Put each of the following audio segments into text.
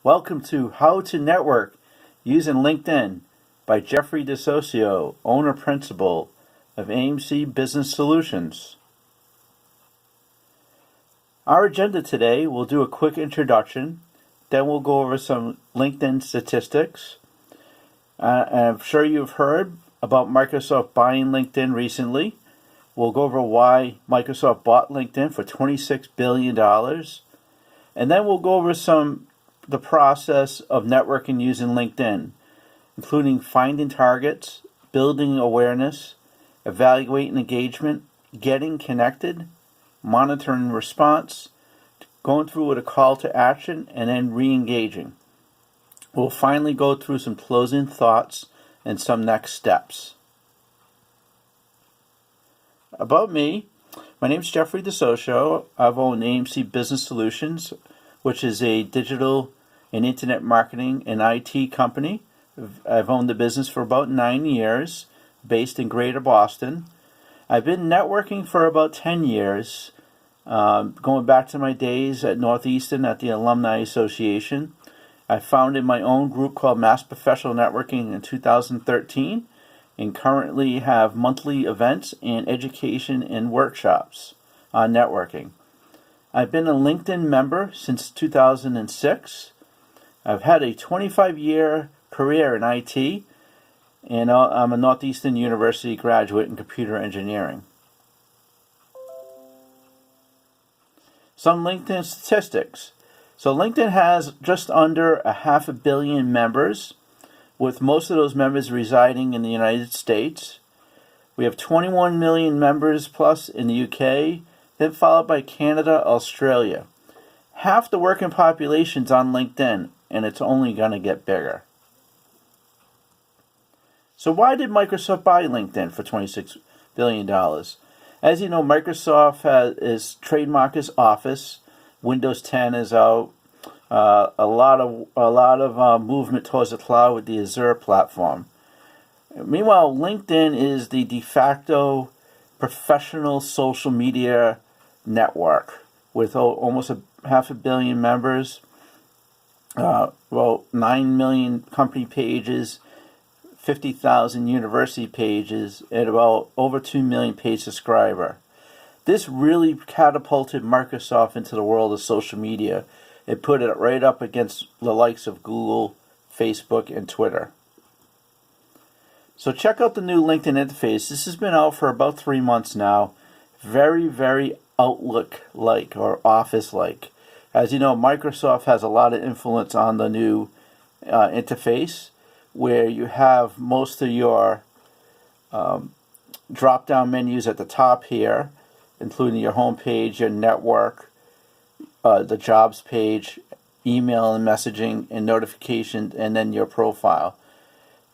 Welcome to How to Network Using LinkedIn by Jeffrey DeSocio, Owner-Principal of AIMC Business Solutions. Our agenda today, we'll do a quick introduction, then we'll go over some LinkedIn statistics. And I'm sure you've heard about Microsoft buying LinkedIn recently. We'll go over why Microsoft bought LinkedIn for $26 billion. And then we'll go over the process of networking using LinkedIn, including finding targets, building awareness, evaluating engagement, getting connected, monitoring response, going through with a call to action, and then re-engaging. We'll finally go through some closing thoughts and some next steps. About me, my name is Jeffrey DeSocio. I've owned AIMC Business Solutions, which is a digital and internet marketing and IT company. I've owned the business for about 9 years, based in Greater Boston. I've been networking for about 10 years, going back to my days at Northeastern at the Alumni Association. I founded my own group called Mass Professional Networking in 2013 and currently have monthly events and education and workshops on networking. I've been a LinkedIn member since 2006. I've had a 25-year career in IT, and I'm a Northeastern University graduate in computer engineering. Some LinkedIn statistics. So LinkedIn has just under 500 million members, with most of those members residing in the United States. We have 21 million members plus in the UK, then followed by Canada, Australia. Half the working population's on LinkedIn, and it's only going to get bigger. So why did Microsoft buy LinkedIn for $26 billion? As you know, Microsoft is trademark is Office. Windows 10 is out. A lot of movement towards the cloud with the Azure platform. Meanwhile, LinkedIn is the de facto professional social media network with almost 500 million members, about 9 million company pages, 50,000 university pages, and about over 2 million paid subscriber. This really catapulted Microsoft into the world of social media. It put it right up against the likes of Google, Facebook, and Twitter. So check out the new LinkedIn interface. This has been out for about 3 months now. Very, very Outlook-like or Office-like. As you know, Microsoft has a lot of influence on the new interface, where you have most of your drop-down menus at the top here, including your home page, your network, the jobs page, email and messaging, and notifications, and then your profile.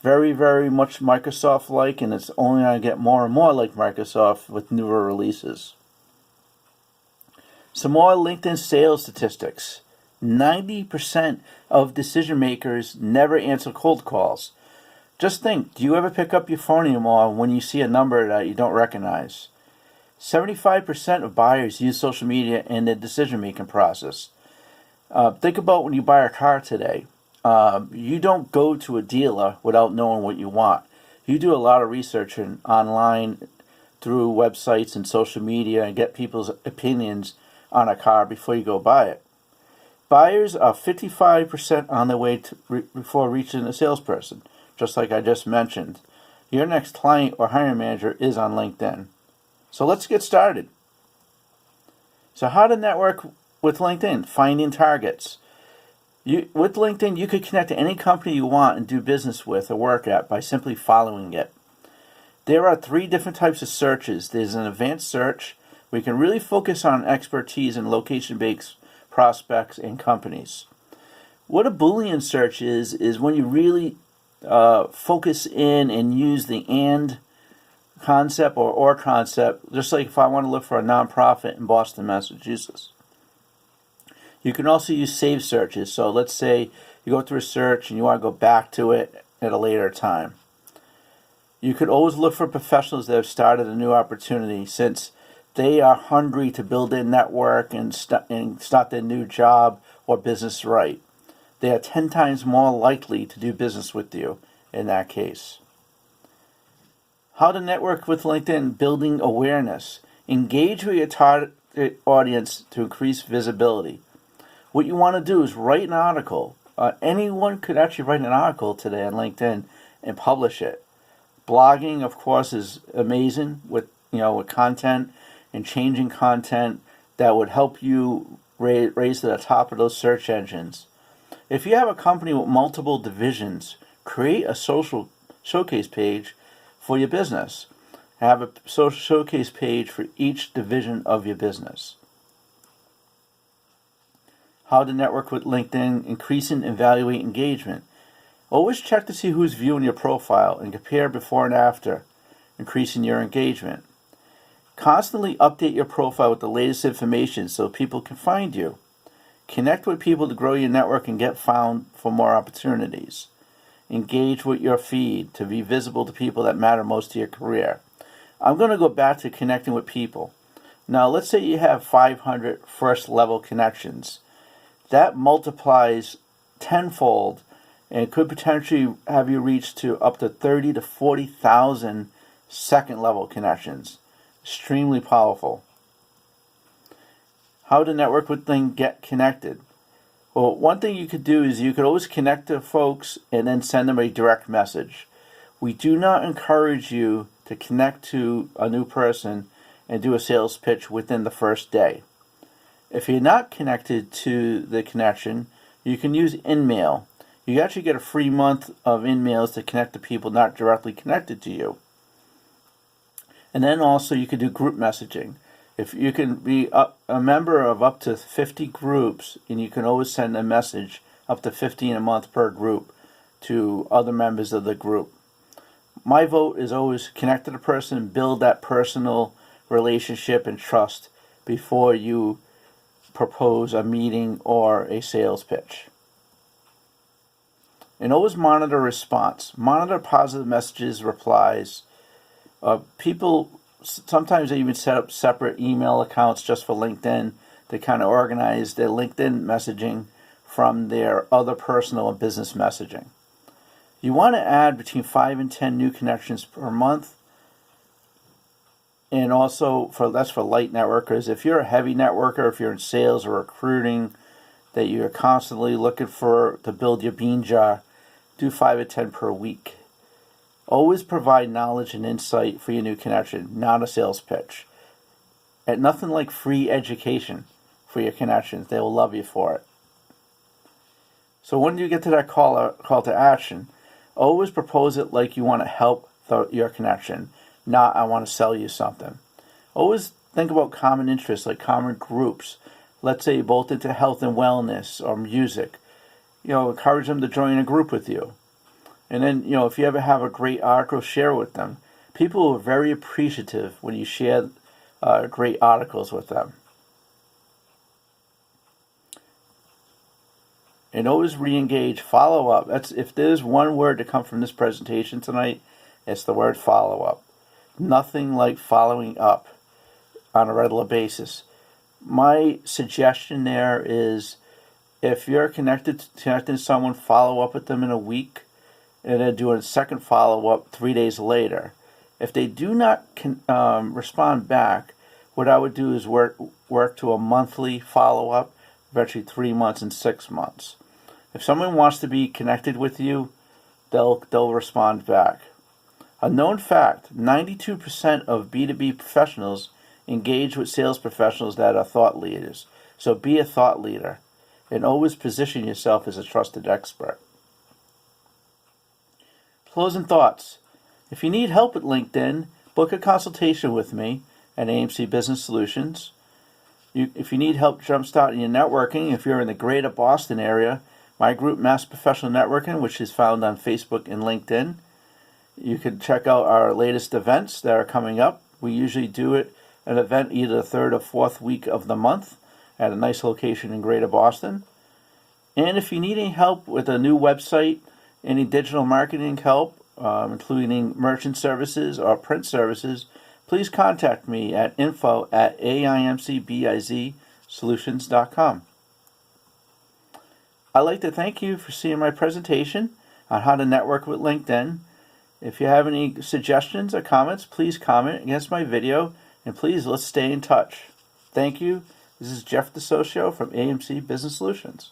Very, very much Microsoft-like, and it's only going to get more and more like Microsoft with newer releases. Some more LinkedIn sales statistics. 90% of decision makers never answer cold calls. Just think, do you ever pick up your phone anymore when you see a number that you don't recognize? 75% of buyers use social media in their decision-making process. Think about when you buy a car today. You don't go to a dealer without knowing what you want. You do a lot of research online through websites and social media and get people's opinions on a car before you go buy it. Buyers are 55% on their way before reaching a salesperson, just like I just mentioned. Your next client or hiring manager is on LinkedIn. So let's get started. So how to network with LinkedIn? Finding targets. With LinkedIn, you could connect to any company you want and do business with or work at by simply following it. There are 3 different types of searches. There's an advanced search, where you can really focus on expertise in location-based prospects and companies. What a Boolean search is when you really focus in and use the and concept or concept, just like if I want to look for a nonprofit in Boston, Massachusetts. You can also use save searches. So let's say you go through a search and you want to go back to it at a later time. You could always look for professionals that have started a new opportunity, since they are hungry to build their network and start their new job or business right. they are 10 times more likely to do business with you in that case. How to network with LinkedIn, building awareness. Engage with your target audience to increase visibility. What you want to do is write an article. Anyone could actually write an article today on LinkedIn and publish it. Blogging, of course, is amazing with content and changing content that would help you raise to the top of those search engines. If you have a company with multiple divisions, create a social showcase page for your business. Have a social showcase page for each division of your business. How to network with LinkedIn, increasing and evaluate engagement. Always check to see who's viewing your profile and compare before and after, increasing your engagement. Constantly update your profile with the latest information so people can find you. Connect with people to grow your network and get found for more opportunities. Engage with your feed to be visible to people that matter most to your career. I'm going to go back to connecting with people. Now, let's say you have 500 first-level connections. That multiplies tenfold and could potentially have you reach to up to 30 to 40,000 second-level connections. Extremely powerful. How to network with and get connected. Well, one thing you could do is you could always connect to folks and then send them a direct message. We do not encourage you to connect to a new person and do a sales pitch within the first day. If you're not connected to the connection, you can use InMail. You actually get a free month of InMails to connect to people not directly connected to you. And then also you can do group messaging. If you can be a member of up to 50 groups, and you can always send a message up to 15 a month per group to other members of the group. My vote is always connect to the person, build that personal relationship and trust before you propose a meeting or a sales pitch. And always monitor response. Monitor positive messages, replies. People, sometimes they even set up separate email accounts just for LinkedIn to kind of organize their LinkedIn messaging from their other personal and business messaging. You want to add between 5 and 10 new connections per month. And also, that's for light networkers. If you're a heavy networker, if you're in sales or recruiting, that you're constantly looking to build your bean jar, do 5 or 10 per week. Always provide knowledge and insight for your new connection, not a sales pitch. And nothing like free education for your connections. They will love you for it. So when you get to that call to action, always propose it like you want to help your connection, not I want to sell you something. Always think about common interests, like common groups. Let's say you're both into health and wellness or music. Encourage them to join a group with you. And then, if you ever have a great article, share with them. People are very appreciative when you share great articles with them. And always re-engage, follow up. If there's one word to come from this presentation tonight, it's the word follow up. Nothing like following up on a regular basis. My suggestion there is if you're connected to someone, follow up with them in a week and then do a second follow-up 3 days later. If they do not respond back, what I would do is work to a monthly follow-up, eventually 3 months and 6 months. If someone wants to be connected with you, they'll respond back. A known fact, 92% of B2B professionals engage with sales professionals that are thought leaders. So be a thought leader and always position yourself as a trusted expert. Closing thoughts. If you need help with LinkedIn, book a consultation with me at AIMC Business Solutions. If you need help jumpstarting your networking, if you're in the greater Boston area, my group Mass Professional Networking, which is found on Facebook and LinkedIn. You can check out our latest events that are coming up. We usually do an event either the third or fourth week of the month at a nice location in greater Boston. And if you need any help with a new website, any digital marketing help, including merchant services or print services, please contact me at info@aimcbizsolutions.com. I'd like to thank you for seeing my presentation on how to network with LinkedIn. If you have any suggestions or comments, please comment against my video, and please let's stay in touch. Thank you. This is Jeff DeSocio from AIMC Business Solutions.